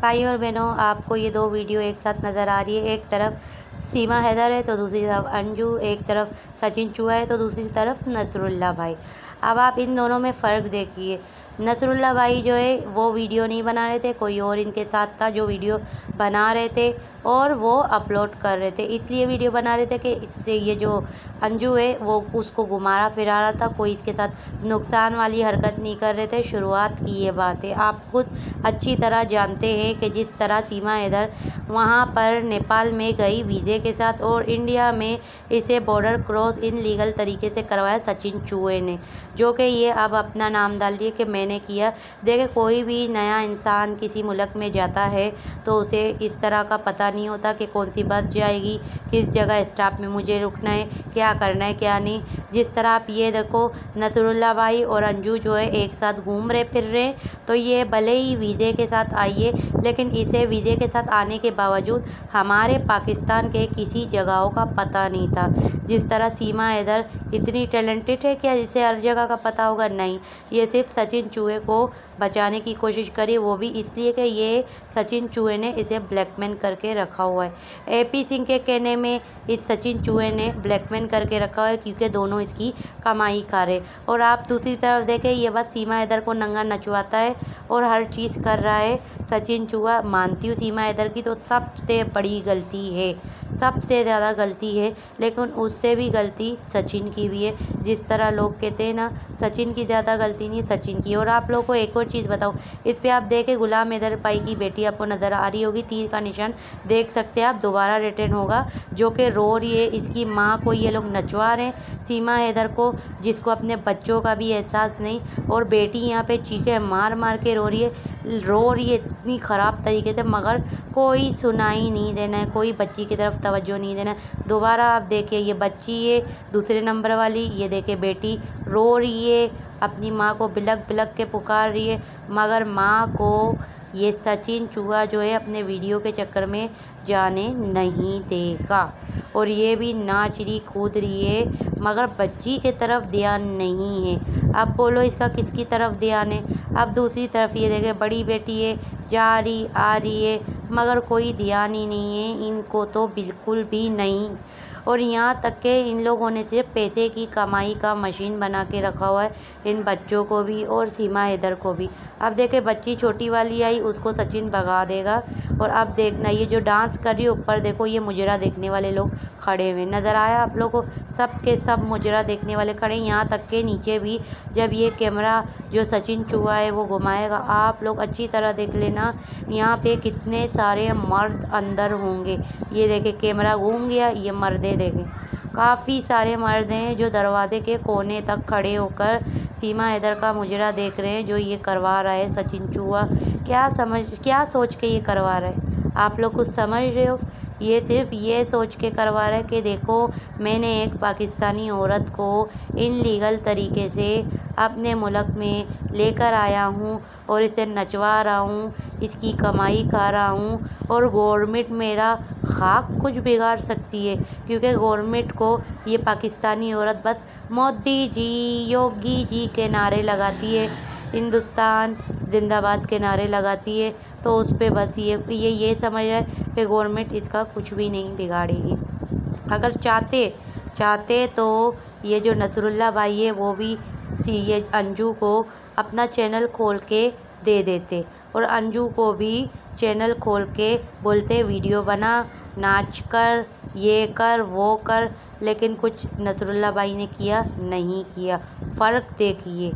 भाई और बहनों, आपको ये दो वीडियो एक साथ नज़र आ रही है। एक तरफ सीमा हैदर है तो दूसरी तरफ अंजू, एक तरफ सचिन चूहा है तो दूसरी तरफ नसरुल्ला भाई। अब आप इन दोनों में फ़र्क देखिए। नसरुल्ला भाई जो है वो वीडियो नहीं बना रहे थे, कोई और इनके साथ था जो वीडियो बना रहे थे और वो अपलोड कर रहे थे। इसलिए वीडियो बना रहे थे कि इससे ये जो अंजू है वो उसको घुमारा फिरा रहा था, कोई इसके साथ नुकसान वाली हरकत नहीं कर रहे थे। शुरुआत की ये बात है, आप खुद अच्छी तरह जानते हैं कि जिस तरह सीमा हैदर वहाँ पर नेपाल में गई वीज़े के साथ और इंडिया में इसे बॉर्डर क्रॉस इन लीगल तरीके से करवाया सचिन चूहे ने, जो कि ये अब अपना नाम डाल दिए कि मैंने किया। देखे, कोई भी नया इंसान किसी मुल्क में जाता है तो उसे इस तरह का पता नहीं होता कि कौन सी बस जाएगी, किस जगह स्टॉप में मुझे रुकना है, क्या करना है क्या नहीं। जिस तरह आप ये देखो, नसरुल्ला भाई और अंजू जो है एक साथ घूम रहे फिर रहे, तो ये भले ही वीज़े के साथ आई है लेकिन इसे वीज़े के साथ आने के बावजूद हमारे पाकिस्तान के किसी जगहों का पता नहीं था। जिस तरह सीमा हैदर इतनी टैलेंटेड है क्या इसे हर जगह का पता होगा? नहीं, ये सिर्फ सचिन चूहे को बचाने की कोशिश करी, वो भी इसलिए कि ये सचिन चूहे ने इसे ब्लैकमेल करके रखा हुआ है। एपी सिंह के कहने में इस सचिन चूहे ने ब्लैकमेल करके रखा हुआ है क्योंकि दोनों इसकी कमाई खा रहे। और आप दूसरी तरफ देखें, ये बस सीमा हैदर को नंगा नचवाता है और हर चीज़ कर रहा है सचिन चूहा। मानती हूँ सीमा हैदर की तो सबसे बड़ी गलती है, सबसे ज़्यादा गलती है, लेकिन उससे भी गलती सचिन की भी है। जिस तरह लोग कहते हैं ना, सचिन की ज़्यादा गलती नहीं, सचिन की। और आप लोगों को एक और चीज़ बताऊँ, इस पे आप देखें गुलाम हैदर भाई की बेटी आपको नज़र आ रही होगी, तीर का निशान देख सकते हैं आप, दोबारा रिटर्न होगा, जो कि रो रही है। इसकी माँ को ये लोग नचवा रहे हैं, सीमा हैदर को, जिसको अपने बच्चों का भी एहसास नहीं। और बेटी यहाँ पे चीखें मार मार के रो रही है इतनी ख़राब तरीके से, मगर कोई सुनाई नहीं देना है, कोई बच्ची की तरफ तवज्जो नहीं देना है। दोबारा आप देखिए, ये बच्ची है दूसरे नंबर वाली, ये देखिए बेटी रो रही है, अपनी माँ को बिलक बिलक के पुकार रही है, मगर माँ को ये सचिन चूहा जो है अपने वीडियो के चक्कर में जाने नहीं देगा। और ये भी नाच रही कूद रही है, मगर बच्ची के तरफ ध्यान नहीं है। अब बोलो इसका किसकी तरफ ध्यान है? अब दूसरी तरफ ये देखे, बड़ी बेटी है, जा रही आ रही है, मगर कोई ध्यान ही नहीं है इनको तो, बिल्कुल भी नहीं। और यहाँ तक कि इन लोगों ने सिर्फ पैसे की कमाई का मशीन बना के रखा हुआ है, इन बच्चों को भी और सीमा हैदर को भी। अब देखे, बच्ची छोटी वाली आई, उसको सचिन भगा देगा। और अब देखना, ये जो डांस कर रही है ऊपर देखो, ये मुजरा देखने वाले लोग खड़े हुए नज़र आया आप लोगों को, सब के सब मुजरा देखने वाले खड़े। यहाँ तक के नीचे भी जब ये कैमरा जो सचिन चूहा है वो घुमाएगा, आप लोग अच्छी तरह देख लेना, यहाँ पे कितने सारे मर्द अंदर होंगे। ये देखे कैमरा घूम गया, ये मर्दे देखें, काफ़ी सारे मर्द हैं जो दरवाजे के कोने तक खड़े होकर सीमा हैदर का मुजरा देख रहे हैं, जो ये करवा रहा है सचिन चूहा। क्या सोच के ये करवा रहा है? आप लोग कुछ समझ रहे हो? ये सिर्फ ये सोच के करवा रहा है कि देखो, मैंने एक पाकिस्तानी औरत को इन लीगल तरीके से अपने मुल्क में लेकर आया हूँ और इसे नचवा रहा हूँ, इसकी कमाई खा रहा हूँ, और गवर्नमेंट मेरा खाक कुछ बिगाड़ सकती है, क्योंकि गवर्नमेंट को ये पाकिस्तानी औरत बस मोदी जी, योगी जी के नारे लगाती है, हिंदुस्तान जिंदाबाद के नारे लगाती है, तो उस पर बस ये समझ है कि गवर्नमेंट इसका कुछ भी नहीं बिगाड़ेगी। अगर चाहते तो ये जो नसरुल्ला भाई है वो भी ये अंजू को अपना चैनल खोल के दे देते, और अंजू को भी चैनल खोल के बोलते वीडियो बना, नाच कर, ये कर वो कर, लेकिन कुछ नसरुल्ला भाई ने किया नहीं किया। फ़र्क देखिए,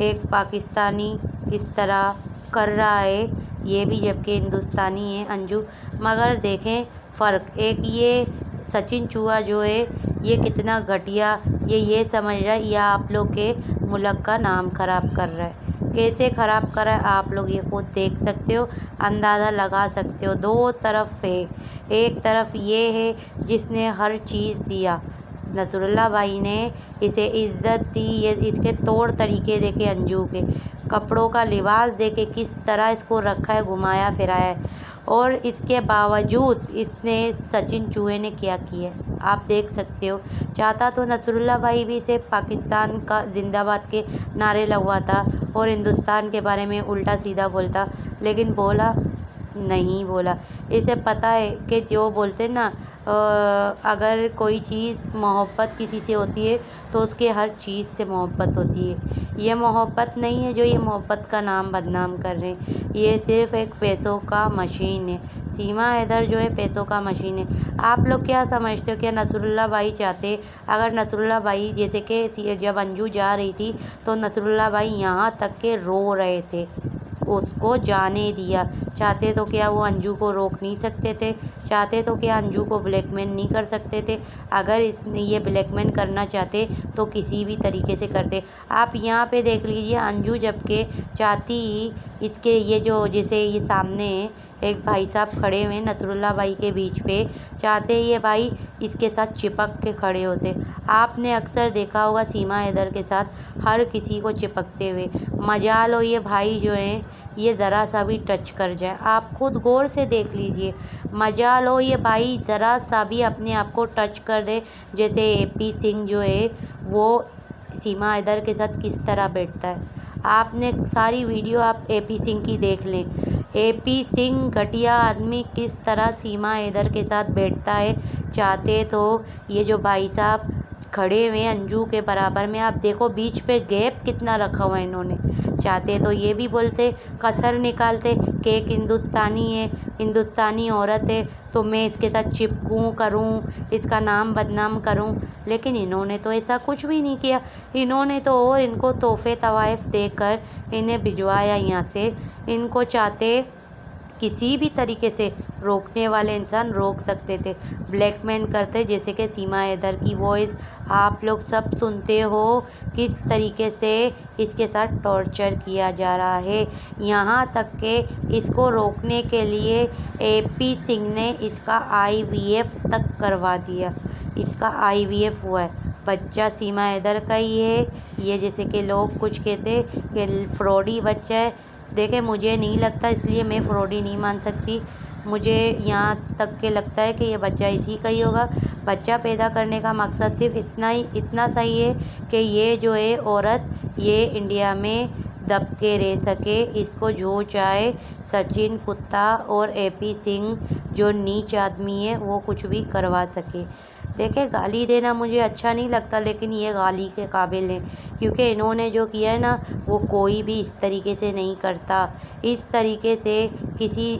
एक पाकिस्तानी इस तरह कर रहा है, ये भी जबकि हिंदुस्तानी है अंजू, मगर देखें फ़र्क। एक ये सचिन चूहा जो है ये कितना घटिया, ये समझ रहा है या आप लोग के मुल्क का नाम ख़राब कर रहा है। कैसे ख़राब कर रहा है आप लोग ये खुद देख सकते हो, अंदाज़ा लगा सकते हो। दो तरफ है, एक तरफ ये है जिसने हर चीज़ दिया, नसरुल्ला भाई ने इसे इज़्ज़त दी, ये इसके तौर तरीके देखे, अंजू के कपड़ों का लिबास देखे, किस तरह इसको रखा है, घुमाया फिराया है, और इसके बावजूद इसने सचिन चूहे ने क्या किया आप देख सकते हो। चाहता तो नसरुल्ला भाई भी इसे पाकिस्तान का जिंदाबाद के नारे लगवाता और हिंदुस्तान के बारे में उल्टा सीधा बोलता, लेकिन बोला نہیں بولا۔ اسے پتہ ہے کہ جو بولتے نا اگر کوئی چیز محبت کسی سے ہوتی ہے تو اس کے ہر چیز سے محبت ہوتی ہے۔ یہ محبت نہیں ہے جو یہ محبت کا نام بدنام کر رہے ہیں، یہ صرف ایک پیسوں کا مشین ہے۔ سیما حیدر جو ہے پیسوں کا مشین ہے۔ آپ لوگ کیا سمجھتے ہو کہ نصر اللہ بھائی چاہتے، اگر نصر اللہ بھائی جیسے کہ جب انجو جا رہی تھی تو نصر اللہ بھائی یہاں تک کہ رو رہے تھے، اس کو جانے دیا، چاہتے تو کیا وہ انجو کو روک نہیں سکتے تھے؟ چاہتے تو کیا انجو کو بلیک میل نہیں کر سکتے تھے؟ اگر اس نے یہ بلیک میل کرنا چاہتے تو کسی بھی طریقے سے کرتے۔ آپ یہاں پہ دیکھ لیجئے، انجو جب کہ چاہتی اس کے یہ جو جیسے یہ سامنے ایک بھائی صاحب کھڑے ہوئے نصر اللہ بھائی کے بیچ پہ، چاہتے یہ بھائی اس کے ساتھ چپک کے کھڑے ہوتے۔ آپ نے اکثر دیکھا ہوگا سیما حیدر کے ساتھ ہر کسی کو چپکتے ہوئے، مجال ہو یہ بھائی جو ہیں یہ ذرا سا بھی ٹچ کر جائیں۔ آپ خود غور سے دیکھ لیجئے، مجال ہو یہ بھائی ذرا سا بھی اپنے آپ کو ٹچ کر دے، جیسے اے پی سنگھ جو ہے وہ سیما حیدر کے ساتھ کس طرح بیٹھتا ہے۔ آپ نے ساری ویڈیو آپ اے پی سنگھ کی دیکھ لیں، اے پی سنگھ گھٹیا آدمی کس طرح سیما حیدر کے ساتھ بیٹھتا ہے۔ چاہتے تو یہ جو بھائی صاحب کھڑے ہوئے انجو کے برابر میں، آپ دیکھو بیچ پہ گیپ کتنا رکھا ہوا ہے انہوں نے، چاہتے تو یہ بھی بولتے، کسر نکالتے کہ ایک ہندوستانی ہے، ہندوستانی عورت ہے تو میں اس کے ساتھ چپکوں کروں، اس کا نام بدنام کروں، لیکن انہوں نے تو ایسا کچھ بھی نہیں کیا۔ انہوں نے تو اور ان کو تحفے طوائف دے کر انہیں بھجوایا یہاں سے۔ ان کو چاہتے کسی بھی طریقے سے روکنے والے انسان روک سکتے تھے، بلیک میل کرتے، جیسے کہ سیما حیدر کی وائس آپ لوگ سب سنتے ہو کس طریقے سے اس کے ساتھ ٹارچر کیا جا رہا ہے، یہاں تک کہ اس کو روکنے کے لیے اے پی سنگھ نے اس کا آئی وی ایف تک کروا دیا، اس کا آئی وی ایف ہوا ہے، بچہ سیما حیدر کا ہی ہے یہ، جیسے کہ لوگ کچھ کہتے کہ فراڈی بچہ ہے۔ دیکھیں مجھے نہیں لگتا، اس لیے میں فراڈی نہیں مان سکتی، مجھے یہاں تک کہ لگتا ہے کہ یہ بچہ اسی کا ہی ہوگا۔ بچہ پیدا کرنے کا مقصد صرف اتنا صحیح ہے کہ یہ جو ہے عورت یہ انڈیا میں دب کے رہ سکے، اس کو جو چاہے سچن کتا اور اے پی سنگھ جو نیچ آدمی ہے وہ کچھ بھی کروا سکے۔ دیکھیں گالی دینا مجھے اچھا نہیں لگتا، لیکن یہ گالی کے قابل ہیں، کیونکہ انہوں نے جو کیا ہے نا وہ کوئی بھی اس طریقے سے نہیں کرتا۔ اس طریقے سے کسی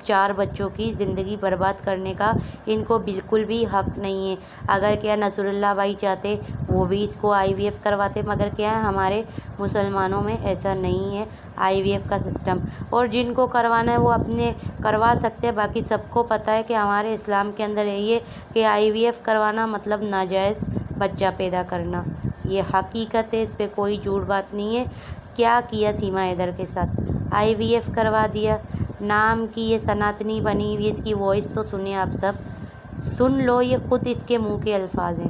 4 بچوں کی زندگی برباد کرنے کا ان کو بالکل بھی حق نہیں ہے۔ اگر کیا نصر اللہ بھائی چاہتے وہ بھی اس کو آئی وی ایف کرواتے، مگر کیا ہے ہمارے مسلمانوں میں ایسا نہیں ہے آئی وی ایف کا سسٹم، اور جن کو کروانا ہے وہ اپنے کروا سکتے ہیں۔ باقی سب کو پتہ ہے کہ ہمارے اسلام کے اندر یہی ہے کہ آئی وی ایف کروانا مطلب ناجائز بچہ پیدا کرنا، یہ حقیقت ہے، اس پہ کوئی جھوٹ بات نہیں ہے۔ کیا کیا سیما حیدر کے ساتھ؟ آئی وی ایف کروا دیا، نام کی یہ سناتنی بنی ہوئی، اس کی وائس تو سنیں، آپ سب سن لو، یہ خود اس کے منہ کے الفاظ ہیں۔